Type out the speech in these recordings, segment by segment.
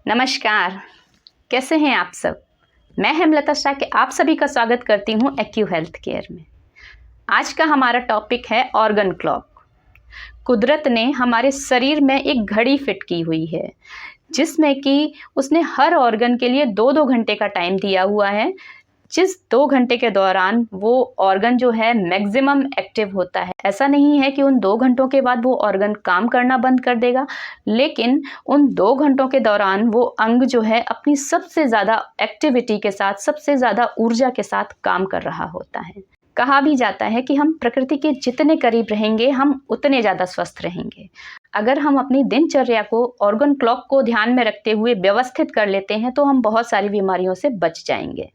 नमस्कार, कैसे हैं आप सब। मैं हेमलता शाह के आप सभी का स्वागत करती हूं एक्यू हेल्थ केयर में। आज का हमारा टॉपिक है ऑर्गन क्लॉक। कुदरत ने हमारे शरीर में एक घड़ी फिट की हुई है जिसमें कि उसने हर ऑर्गन के लिए 2-2 घंटे का टाइम दिया हुआ है, जिस 2 घंटे के दौरान वो ऑर्गन जो है मैक्सिमम एक्टिव होता है। ऐसा नहीं है कि उन 2 घंटों के बाद वो ऑर्गन काम करना बंद कर देगा, लेकिन उन 2 घंटों के दौरान वो अंग जो है अपनी सबसे ज़्यादा एक्टिविटी के साथ, सबसे ज़्यादा ऊर्जा के साथ काम कर रहा होता है। कहा भी जाता है कि हम प्रकृति के जितने करीब रहेंगे, हम उतने ज़्यादा स्वस्थ रहेंगे। अगर हम अपनी दिनचर्या को ऑर्गन क्लॉक को ध्यान में रखते हुए व्यवस्थित कर लेते हैं तो हम बहुत सारी बीमारियों से बच जाएंगे।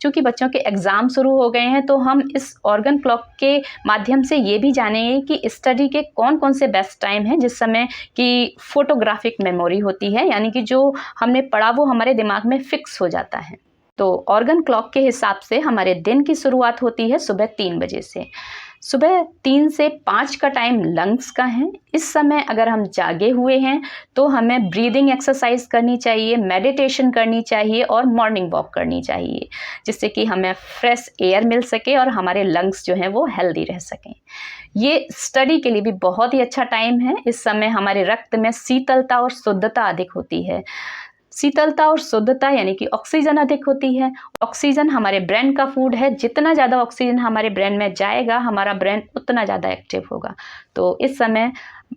चूँकि बच्चों के एग्ज़ाम शुरू हो गए हैं तो हम इस ऑर्गन क्लॉक के माध्यम से ये भी जानेंगे कि स्टडी के कौन-कौन से बेस्ट टाइम हैं जिस समय की फोटोग्राफिक मेमोरी होती है, यानी कि जो हमने पढ़ा वो हमारे दिमाग में फिक्स हो जाता है। तो ऑर्गन क्लॉक के हिसाब से हमारे दिन की शुरुआत होती है सुबह 3 बजे से। सुबह 3 से 5 का टाइम लंग्स का है। इस समय अगर हम जागे हुए हैं तो हमें ब्रीदिंग एक्सरसाइज करनी चाहिए, मेडिटेशन करनी चाहिए और मॉर्निंग वॉक करनी चाहिए, जिससे कि हमें फ्रेश एयर मिल सके और हमारे लंग्स जो हैं वो हेल्दी रह सकें। ये स्टडी के लिए भी बहुत ही अच्छा टाइम है। इस समय हमारे रक्त में शीतलता और शुद्धता अधिक होती है। शीतलता और शुद्धता यानी कि ऑक्सीजन अधिक होती है। ऑक्सीजन हमारे ब्रेन का फूड है। जितना ज़्यादा ऑक्सीजन हमारे ब्रेन में जाएगा, हमारा ब्रेन उतना ज़्यादा एक्टिव होगा। तो इस समय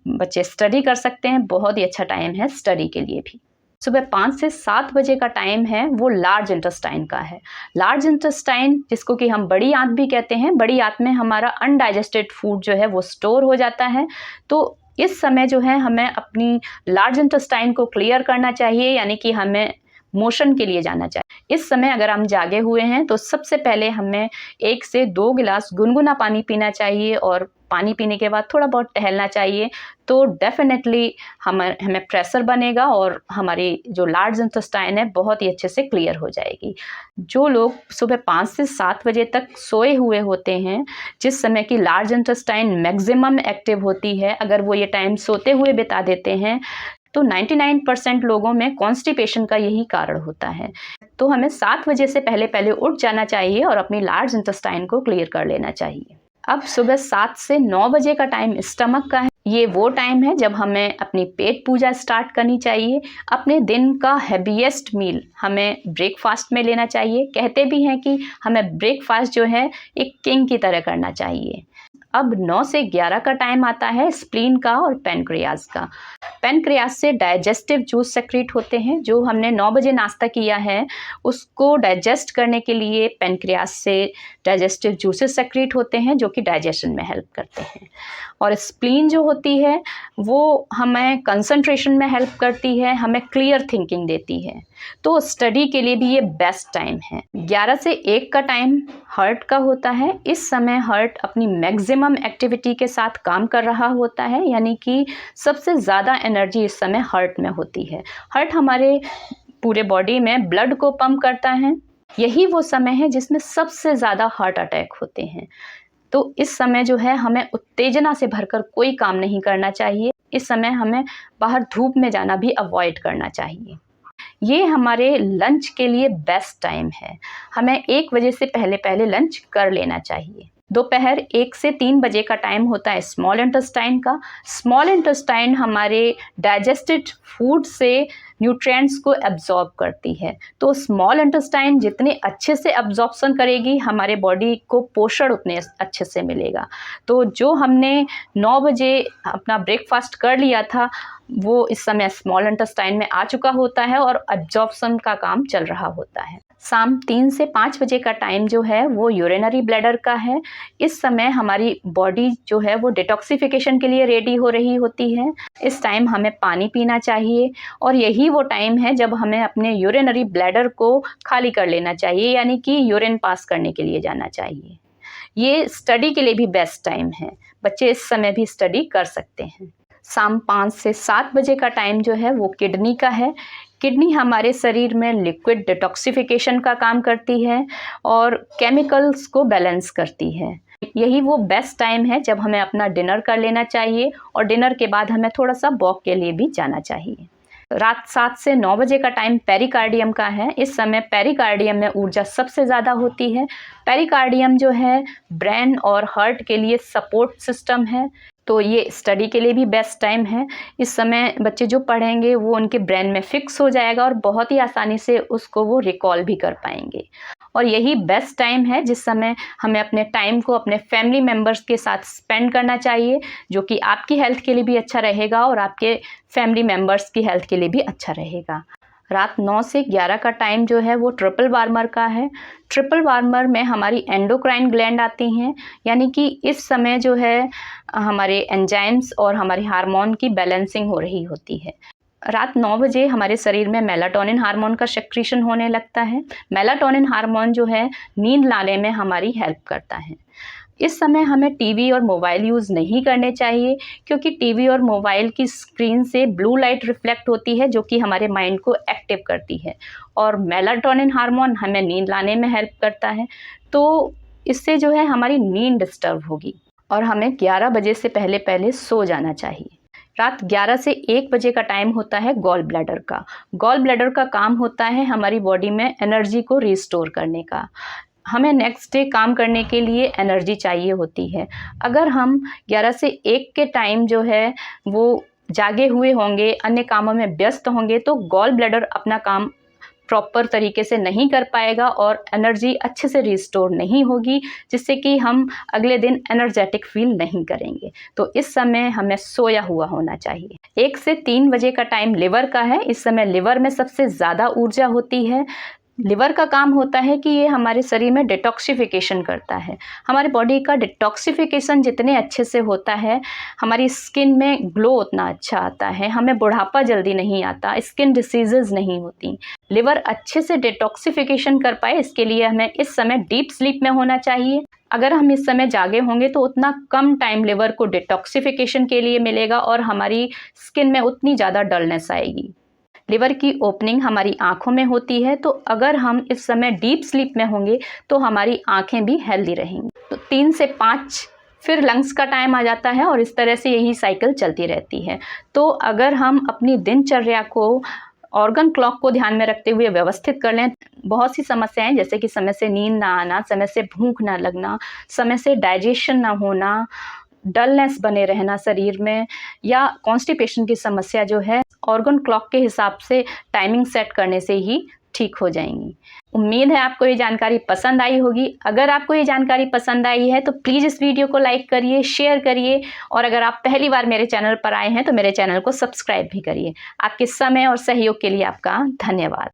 बच्चे स्टडी कर सकते हैं। बहुत ही अच्छा टाइम है स्टडी के लिए भी। सुबह 5 से 7 बजे का टाइम है वो लार्ज इंटेस्टाइन का है। लार्ज इंटेस्टाइन, जिसको कि हम बड़ी आंत भी कहते हैं, बड़ी आंत में हमारा अनडाइजेस्टेड फूड जो है वो स्टोर हो जाता है। तो इस समय जो है हमें अपनी लार्ज इंटेस्टाइन को क्लियर करना चाहिए, यानी कि हमें मोशन के लिए जाना चाहिए। इस समय अगर हम जागे हुए हैं तो सबसे पहले हमें 1 से 2 गिलास गुनगुना पानी पीना चाहिए और पानी पीने के बाद थोड़ा बहुत टहलना चाहिए। तो डेफिनेटली हमें प्रेशर बनेगा और हमारी जो लार्ज इंटेस्टाइन है बहुत ही अच्छे से क्लियर हो जाएगी। जो लोग सुबह 5 से 7 बजे तक सोए हुए होते हैं, जिस समय की लार्ज इंटेस्टाइन मैक्सिमम एक्टिव होती है, अगर वो ये टाइम सोते हुए बिता देते हैं तो 99% लोगों में कॉन्स्टिपेशन का यही कारण होता है। तो हमें 7 बजे से पहले उठ जाना चाहिए और अपनी लार्ज इंटेस्टाइन को क्लियर कर लेना चाहिए। अब सुबह 7 से 9 बजे का टाइम स्टमक का है। ये वो टाइम है जब हमें अपनी पेट पूजा स्टार्ट करनी चाहिए। अपने दिन का हैवीएस्ट मील हमें ब्रेकफास्ट में लेना चाहिए। कहते भी हैं कि हमें ब्रेकफास्ट जो है एक किंग की तरह करना चाहिए। अब 9 से 11 का टाइम आता है स्प्लीन का और पैनक्रियाज का। पैनक्रियाज से डाइजेस्टिव जूस सेक्रेट होते हैं। जो हमने 9 बजे नाश्ता किया है उसको डाइजेस्ट करने के लिए पैनक्रियाज से डाइजेस्टिव जूसेस सेक्रेट होते हैं जो कि डाइजेशन में हेल्प करते हैं। और स्प्लीन जो होती है वो हमें कंसंट्रेशन में हेल्प करती है, हमें क्लियर थिंकिंग देती है। तो स्टडी के लिए भी ये बेस्ट टाइम है। 11 से 1 का टाइम हार्ट का होता है। इस समय हार्ट अपनी मैक्सिमम एक्टिविटी के साथ काम कर रहा होता है, यानी कि सबसे ज़्यादा एनर्जी इस समय हार्ट में होती है। हार्ट हमारे पूरे बॉडी में ब्लड को पंप करता है। यही वो समय है जिसमें सबसे ज़्यादा हार्ट अटैक होते हैं। तो इस समय जो है हमें उत्तेजना से भरकर कोई काम नहीं करना चाहिए। इस समय हमें बाहर धूप में जाना भी अवॉइड करना चाहिए। ये हमारे लंच के लिए बेस्ट टाइम है। हमें 1 बजे से पहले लंच कर लेना चाहिए। दोपहर 1 से 3 बजे का टाइम होता है स्मॉल इंटेस्टाइन का। स्मॉल इंटेस्टाइन हमारे डाइजेस्टेड फूड से न्यूट्रिएंट्स को एब्जॉर्ब करती है। तो स्मॉल इंटेस्टाइन जितने अच्छे से एब्जॉर्प्शन करेगी, हमारे बॉडी को पोषण उतने अच्छे से मिलेगा। तो जो हमने 9 बजे अपना ब्रेकफास्ट कर लिया था वो इस समय स्मॉल इंटेस्टाइन में आ चुका होता है और एब्जॉर्प्शन का काम चल रहा होता है। शाम 3 से 5 बजे का टाइम जो है वो यूरिनरी ब्लैडर का है। इस समय हमारी बॉडी जो है वो डिटॉक्सिफिकेशन के लिए रेडी हो रही होती है। इस टाइम हमें पानी पीना चाहिए और यही वो टाइम है जब हमें अपने यूरिनरी ब्लैडर को खाली कर लेना चाहिए, यानी कि यूरिन पास करने के लिए जाना चाहिए। ये स्टडी के लिए भी बेस्ट टाइम है। बच्चे इस समय भी स्टडी कर सकते हैं। शाम 5 से 7 बजे का टाइम जो है वो किडनी का है। किडनी हमारे शरीर में लिक्विड डिटॉक्सिफिकेशन का काम करती है और केमिकल्स को बैलेंस करती है। यही वो बेस्ट टाइम है जब हमें अपना डिनर कर लेना चाहिए और डिनर के बाद हमें थोड़ा सा वॉक के लिए भी जाना चाहिए। रात 7 से 9 बजे का टाइम पेरिकार्डियम का है। इस समय पेरिकार्डियम में ऊर्जा सबसे ज़्यादा होती है। पेरिकार्डियम जो है ब्रेन और हार्ट के लिए सपोर्ट सिस्टम है, तो ये स्टडी के लिए भी बेस्ट टाइम है। इस समय बच्चे जो पढ़ेंगे वो उनके ब्रेन में फिक्स हो जाएगा और बहुत ही आसानी से उसको वो रिकॉल भी कर पाएंगे। और यही बेस्ट टाइम है जिस समय हमें अपने टाइम को अपने फैमिली मेम्बर्स के साथ स्पेंड करना चाहिए, जो कि आपकी हेल्थ के लिए भी अच्छा रहेगा और आपके फैमिली मेम्बर्स की हेल्थ के लिए भी अच्छा रहेगा। रात 9 से 11 का टाइम जो है वो ट्रिपल वार्मर का है। ट्रिपल वार्मर में हमारी एंडोक्राइन ग्लैंड आती हैं, यानी कि इस समय जो है हमारे एंजाइम्स और हमारे हार्मोन की बैलेंसिंग हो रही होती है। रात 9 बजे हमारे शरीर में मेलाटोनिन हार्मोन का सेक्रीशन होने लगता है। मेलाटोनिन हार्मोन जो है नींद लाने में हमारी हेल्प करता है। इस समय हमें टीवी और मोबाइल यूज़ नहीं करने चाहिए, क्योंकि टीवी और मोबाइल की स्क्रीन से ब्लू लाइट रिफ्लेक्ट होती है जो कि हमारे माइंड को एक्टिव करती है, और मेलाटोनिन हार्मोन हमें नींद लाने में हेल्प करता है। तो इससे जो है हमारी नींद डिस्टर्ब होगी और हमें 11 बजे से पहले पहले सो जाना चाहिए। रात 11 से 1 बजे का टाइम होता है गॉल ब्लैडर का। गॉल ब्लैडर का काम होता है हमारी बॉडी में एनर्जी को रिस्टोर करने का। हमें नेक्स्ट डे काम करने के लिए एनर्जी चाहिए होती है। अगर हम 11 से 1 के टाइम जो है वो जागे हुए होंगे, अन्य कामों में व्यस्त होंगे, तो गॉल ब्लैडर अपना काम प्रॉपर तरीके से नहीं कर पाएगा और एनर्जी अच्छे से रिस्टोर नहीं होगी, जिससे कि हम अगले दिन एनर्जेटिक फील नहीं करेंगे। तो इस समय हमें सोया हुआ होना चाहिए। 1 से 3 बजे का टाइम लिवर का है। इस समय लिवर में सबसे ज़्यादा ऊर्जा होती है। लिवर का काम होता है कि ये हमारे शरीर में डिटॉक्सिफिकेशन करता है। हमारे बॉडी का डिटॉक्सिफिकेशन जितने अच्छे से होता है, हमारी स्किन में ग्लो उतना अच्छा आता है, हमें बुढ़ापा जल्दी नहीं आता, स्किन डिसीजेज नहीं होती। लिवर अच्छे से डिटॉक्सिफिकेशन कर पाए, इसके लिए हमें इस समय डीप स्लीप में होना चाहिए। अगर हम इस समय जागे होंगे तो उतना कम टाइम लिवर को डिटॉक्सिफिकेशन के लिए मिलेगा और हमारी स्किन में उतनी ज़्यादा डलनेस आएगी। लिवर की ओपनिंग हमारी आँखों में होती है, तो अगर हम इस समय डीप स्लीप में होंगे तो हमारी आँखें भी हेल्दी रहेंगी। तो 3 से 5 फिर लंग्स का टाइम आ जाता है और इस तरह से यही साइकिल चलती रहती है। तो अगर हम अपनी दिनचर्या को ऑर्गन क्लॉक को ध्यान में रखते हुए व्यवस्थित कर लें, बहुत सी समस्याएं जैसे कि समय से नींद ना आना, समय से भूख ना लगना, समय से डाइजेशन ना होना, डलनेस बने रहना शरीर में, या कॉन्स्टिपेशन की समस्या जो है ऑर्गन क्लॉक के हिसाब से टाइमिंग सेट करने से ही ठीक हो जाएंगी। उम्मीद है आपको ये जानकारी पसंद आई होगी। अगर आपको ये जानकारी पसंद आई है तो प्लीज़ इस वीडियो को लाइक करिए, शेयर करिए, और अगर आप पहली बार मेरे चैनल पर आए हैं तो मेरे चैनल को सब्सक्राइब भी करिए। आपके समय और सहयोग के लिए आपका धन्यवाद।